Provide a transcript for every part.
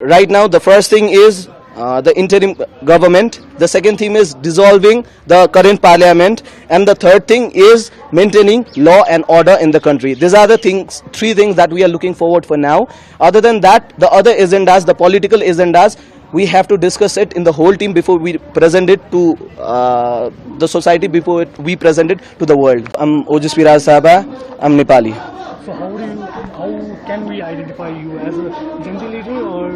Right now, the first thing is the interim government. The second thing is dissolving the current parliament, and the third thing is maintaining law and order in the country. These are the things, three things that we are looking forward for now. Other than that, the other agendas, the political agendas, we have to discuss it in the whole team before we present it to the society, before we present it to the world. I'm Odisha Sahaba. I'm Nepali. So how can we identify you as a Genz leader or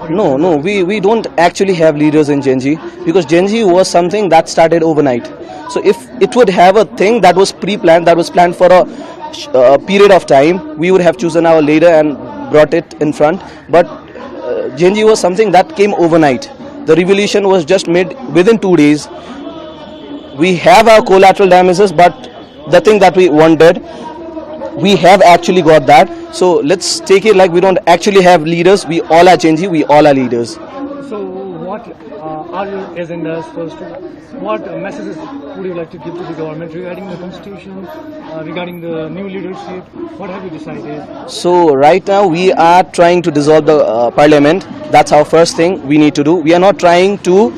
No, we don't actually have leaders in Genz, because Genz was something that started overnight. So if it would have a thing that was pre-planned, that was planned for a period of time, we would have chosen our leader and brought it in front. But Genz was something that came overnight. The revolution was just made within 2 days. We have our collateral damages, but the thing that we wanted, we have actually got that. So let's take it like we don't actually have leaders. We all are Genz, we all are leaders. So what are your agendas first? What messages would you like to give to the government regarding the constitution, regarding the new leadership? What have you decided? So right now we are trying to dissolve the parliament. That's our first thing we need to do. We are not trying to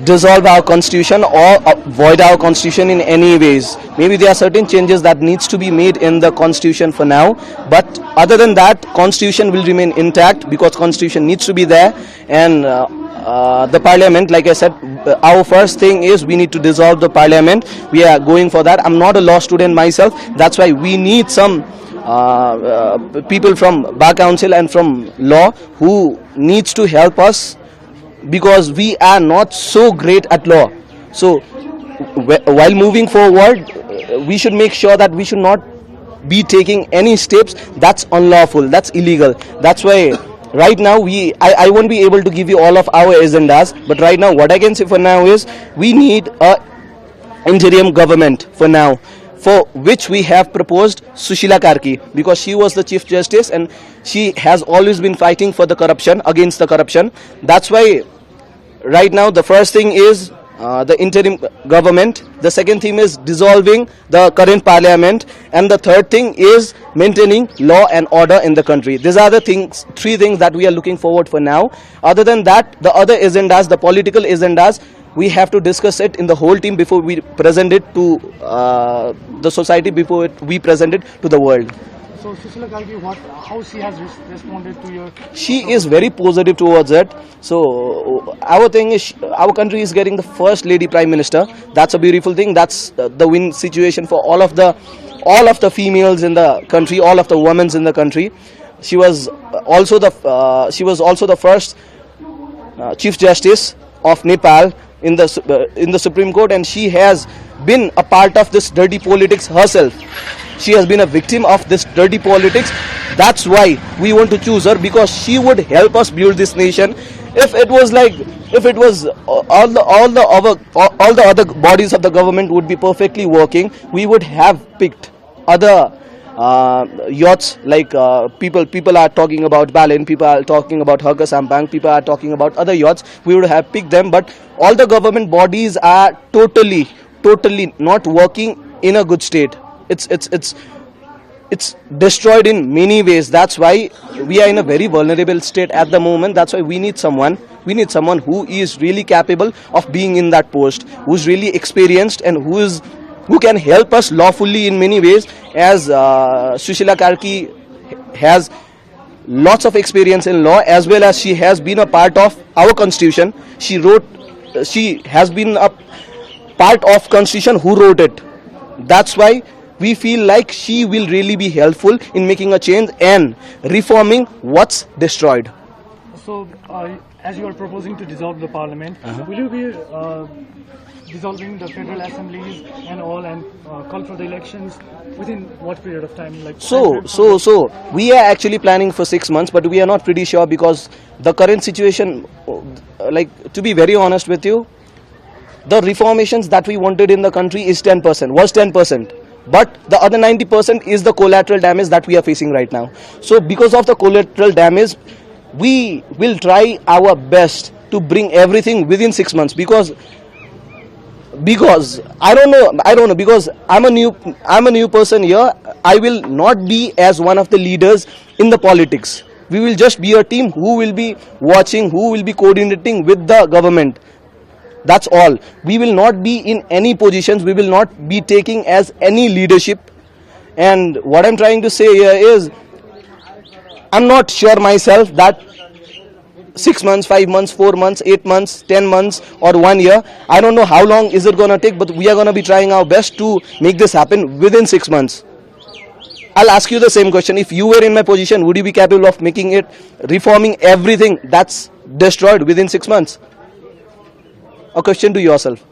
dissolve our constitution or void our constitution in any ways. Maybe there are certain changes that needs to be made in the constitution for now, but other than that, constitution will remain intact, because constitution needs to be there. And the parliament, like I said, our first thing is we need to dissolve the parliament. We are going for that. I'm not a law student myself, that's why we need some people from bar council and from law who needs to help us, because we are not so great at law. So while moving forward, we should make sure that we should not be taking any steps that's unlawful, that's illegal. That's why right now I won't be able to give you all of our agendas, but right now what I can say for now is we need a interim government for now, for which we have proposed Sushila Karki, because she was the Chief Justice and she has always been fighting for the corruption, against the corruption. That's why right now the first thing is the interim government. The second thing is dissolving the current parliament, and the third thing is maintaining law and order in the country. These are the things, three things that we are looking forward for now. Other than that, the other agendas, the political agendas, we have to discuss it in the whole team before we present it to the society, before we present it to the world. So Sushila Karki, how she has responded to your... She is very positive towards it. So our thing is, our country is getting the first lady prime minister. That's a beautiful thing. That's the win situation for all of the females in the country, all of the women in the country. She was also the first Chief Justice of Nepal in the Supreme Court, and she has been a part of this dirty politics herself. She has been a victim of this dirty politics. That's why we want to choose her, because she would help us build this nation. If it was all the other bodies of the government would be perfectly working, we would have picked other yachts, like people are talking about Balin, people are talking about Harka Sampang, people are talking about other yachts. We would have picked them, but all the government bodies are totally not working in a good state. It's destroyed in many ways. That's why we are in a very vulnerable state at the moment. That's why we need someone who is really capable of being in that post, who's really experienced, and who can help us lawfully in many ways, as Sushila Karki has lots of experience in law, as well as she has been a part of our constitution. She has been a part of constitution who wrote it. That's why we feel like she will really be helpful in making a change and reforming what's destroyed. So as you are proposing to dissolve the parliament, will you be dissolving the federal assemblies and all, and call for the elections within what period of time? So we are actually planning for 6 months, but we are not pretty sure, because the current situation, like, to be very honest with you, the reformations that we wanted in the country was 10%, but the other 90% is the collateral damage that we are facing right now. So because of the collateral damage, we will try our best to bring everything within 6 months, because I don't know, because I'm a new person here. I will not be as one of the leaders in the politics. We will just be a team who will be watching, who will be coordinating with the government. That's all. We will not be in any positions. We will not be taking as any leadership. And what I'm trying to say here is, I'm not sure myself that 6 months, 5 months, 4 months, 8 months, 10 months or 1 year, I don't know how long is it going to take, but we are going to be trying our best to make this happen within 6 months. I'll ask you the same question. If you were in my position, would you be capable of making it, reforming everything that's destroyed within 6 months? A question to yourself.